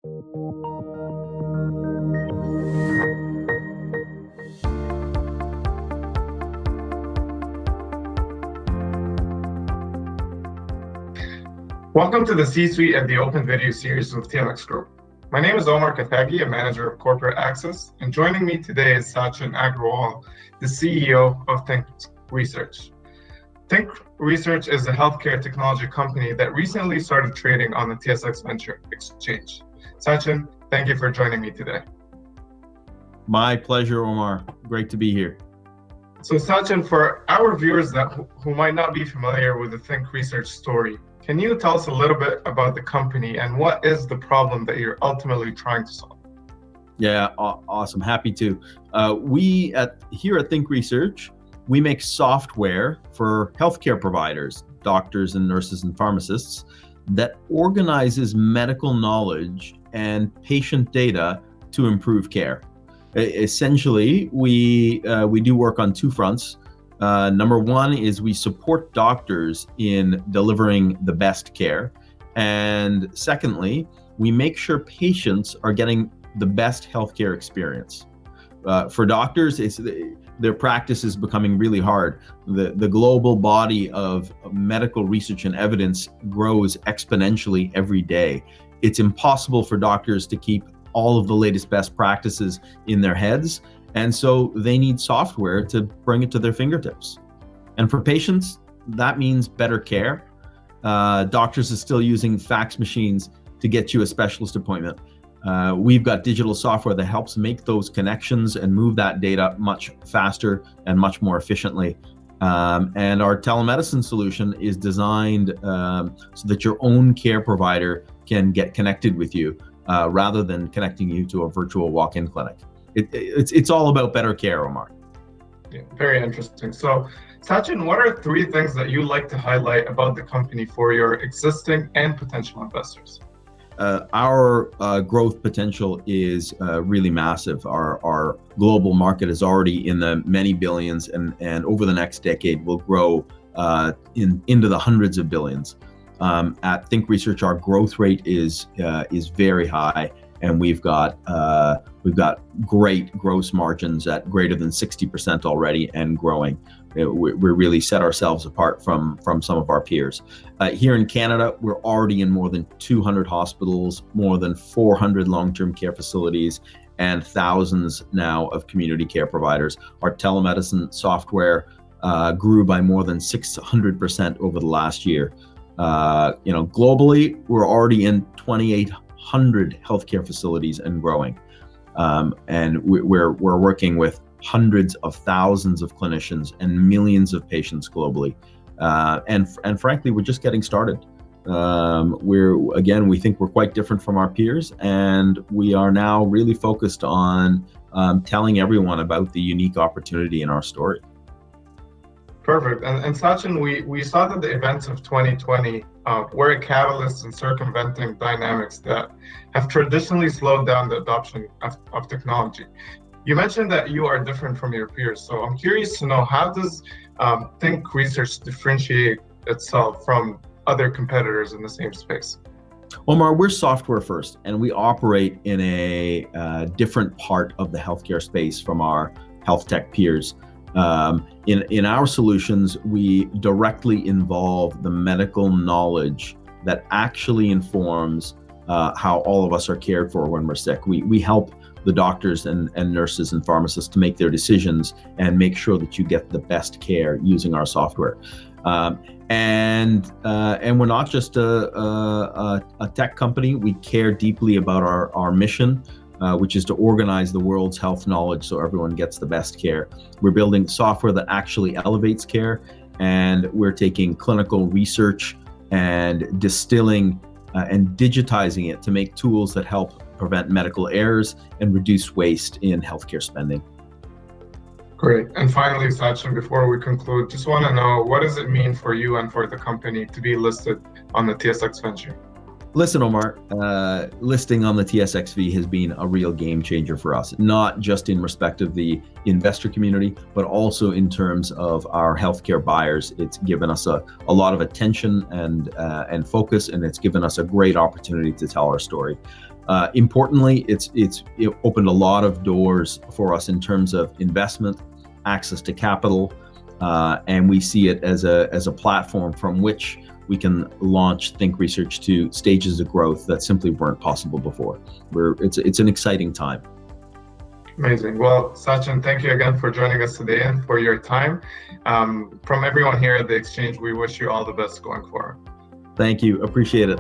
Welcome to the C-Suite and the Open Video series with TLX Group. My name is Omar Kathagi, a manager of corporate access, and joining me today is Sachin Aggarwal, the CEO of Think Research. Think Research is a healthcare technology company that recently started trading on the TSX Venture Exchange. Sachin, thank you for joining me today. My pleasure, Omar. Great to be here. So Sachin, for our viewers who might not be familiar with the Think Research story, can you tell us a little bit about the company and what is the problem that you're ultimately trying to solve? Yeah, awesome. Happy to. Here at Think Research, we make software for healthcare providers, doctors and nurses and pharmacists, that organizes medical knowledge and patient data to improve care. Essentially, we do work on two fronts. Number one is we support doctors in delivering the best care. And secondly, we make sure patients are getting the best healthcare experience. For doctors, their practice is becoming really hard. The global body of medical research and evidence grows exponentially every day. It's impossible for doctors to keep all of the latest best practices in their heads. And so they need software to bring it to their fingertips. And for patients, that means better care. Doctors are still using fax machines to get you a specialist appointment. We've got digital software that helps make those connections and move that data much faster and much more efficiently. And our telemedicine solution is designed so that your own care provider can get connected with you rather than connecting you to a virtual walk-in clinic. It's all about better care, Omar. Yeah, very interesting. So, Sachin, what are three things that you like to highlight about the company for your existing and potential investors? Our growth potential is really massive. Our global market is already in the many billions, and over the next decade will grow into the hundreds of billions. At Think Research, our growth rate is very high. And we've got great gross margins at greater than 60% already and growing. We really set ourselves apart from some of our peers. Here in Canada, we're already in more than 200 hospitals, more than 400 long-term care facilities, and thousands now of community care providers. Our telemedicine software grew by more than 600% over the last year. Globally, we're already in 2,800 healthcare facilities and growing. And we're working with hundreds of thousands of clinicians and millions of patients globally. And frankly, we're just getting started. We think we're quite different from our peers, and we are now really focused on telling everyone about the unique opportunity in our story. Perfect. And Sachin, we saw that the events of 2020 were a catalyst in circumventing dynamics that have traditionally slowed down the adoption of technology. You mentioned that you are different from your peers. So I'm curious to know, how does Think Research differentiate itself from other competitors in the same space? Omar, we're software first, and we operate in a different part of the healthcare space from our health tech peers. In our solutions, we directly involve the medical knowledge that actually informs how all of us are cared for when we're sick. We help the doctors and nurses and pharmacists to make their decisions and make sure that you get the best care using our software. And we're not just a tech company. We care deeply about our mission, which is to organize the world's health knowledge so everyone gets the best care. We're building software that actually elevates care, and we're taking clinical research and distilling and digitizing it to make tools that help prevent medical errors and reduce waste in healthcare spending. Great. And finally, Sachin, before we conclude, just want to know, what does it mean for you and for the company to be listed on the TSX Venture? Listen, Omar, listing on the TSXV has been a real game changer for us, not just in respect of the investor community, but also in terms of our healthcare buyers. It's given us a lot of attention and focus, and it's given us a great opportunity to tell our story. Importantly, it opened a lot of doors for us in terms of investment, access to capital, and we see it as a platform from which we can launch Think Research to stages of growth that simply weren't possible before. It's an exciting time. Amazing. Well, Sachin, thank you again for joining us today and for your time. From everyone here at the Exchange, we wish you all the best going forward. Thank you. Appreciate it.